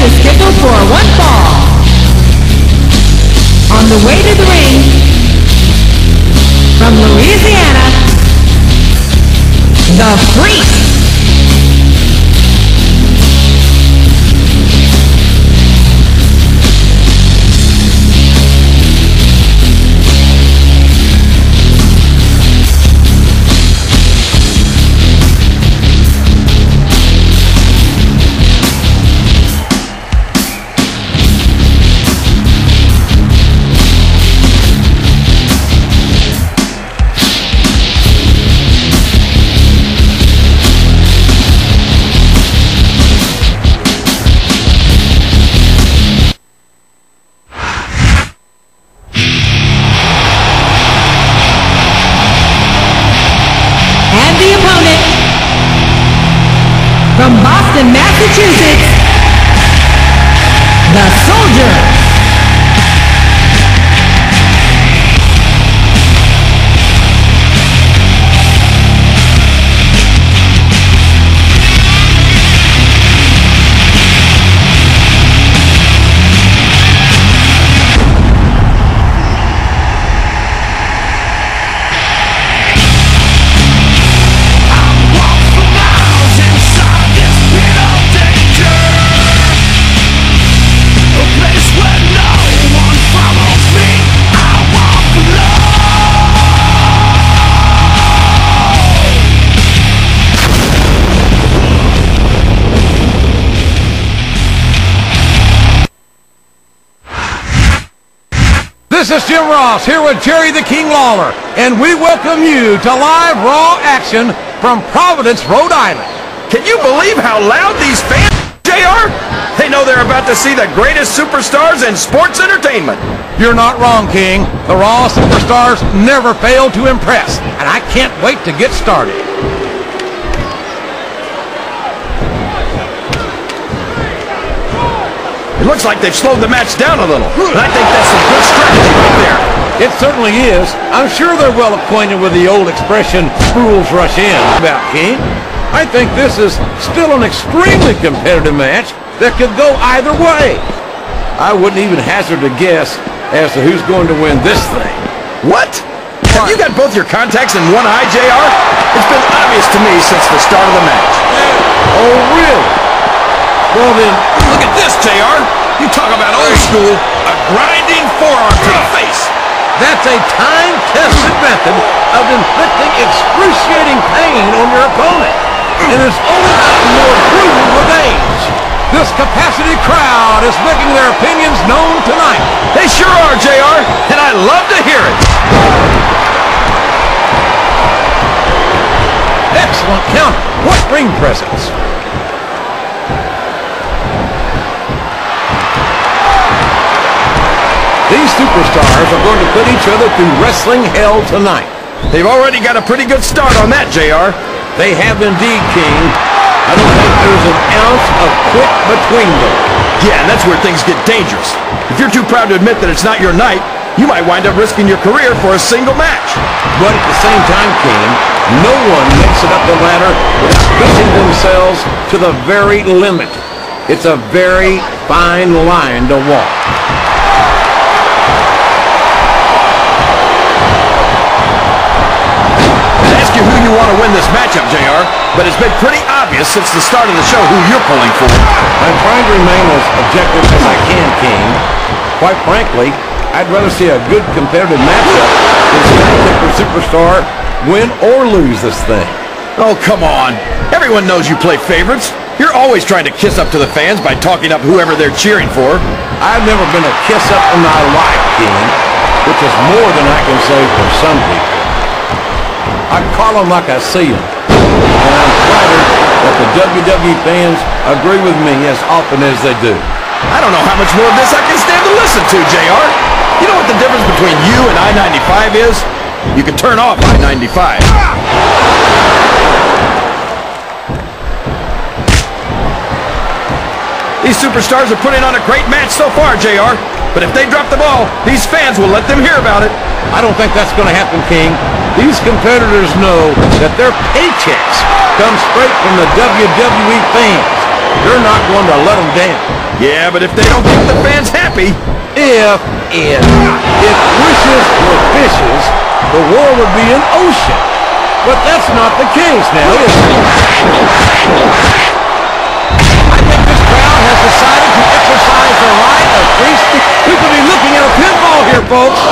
is scheduled for one fall. On the way to the ring, from Louisiana, the Freak. From Boston, Massachusetts, the Soldier. This is Jim Ross here with Jerry the King Lawler, and we welcome you to live Raw action from Providence, Rhode Island. Can you believe how loud these fans are, JR? They know they're about to see the greatest superstars in sports entertainment. You're not wrong, King. The Raw superstars never fail to impress, and I can't wait to get started. It looks like they've slowed the match down a little, and I think that's some good strategy right there. It certainly is. I'm sure they're well acquainted with the old expression, fools rush in, about King. I think this is still an extremely competitive match that could go either way. I wouldn't even hazard a guess as to who's going to win this thing. What? Have you got both your contacts in one eye, JR? It's been obvious to me since the start of the match. Oh, really? Well then, look at this, JR. You talk about old school, a grinding forearm to the face. That's a time-tested method of inflicting excruciating pain on your opponent. And it's only gotten more brutal with age. This capacity crowd is making their opinions known tonight. They sure are, JR, and I love to hear it. Excellent counter. What ring presence. These superstars are going to put each other through wrestling hell tonight. They've already got a pretty good start on that, JR. They have indeed, King. I don't think there's an ounce of quit between them. Yeah, and that's where things get dangerous. If you're too proud to admit that it's not your night, you might wind up risking your career for a single match. But at the same time, King, no one makes it up the ladder without pushing themselves to the very limit. It's a very fine line to walk. Who you want to win this matchup, JR, but it's been pretty obvious since the start of the show who you're pulling for. I'm trying to remain as objective as I can, King. Quite frankly, I'd rather see a good competitive matchup than see a different superstar win or lose this thing. Oh, come on. Everyone knows you play favorites. You're always trying to kiss up to the fans by talking up whoever they're cheering for. I've never been a kiss up in my life, King, which is more than I can say for some people. I call them like I see them, and I'm flattered that the WWE fans agree with me as often as they do. I don't know how much more of this I can stand to listen to, JR. You know what the difference between you and I-95 is? You can turn off I-95. These superstars are putting on a great match so far, JR. But if they drop the ball, these fans will let them hear about it. I don't think that's going to happen, King. These competitors know that their paychecks come straight from the WWE fans. They're not going to let them down. Yeah, but if they don't keep the fans happy... If wishes were fishes, the war would be an ocean. But that's not the case now, is it? I think this crowd has decided to exercise their right of free speech. We could be looking at a pinfall here, folks.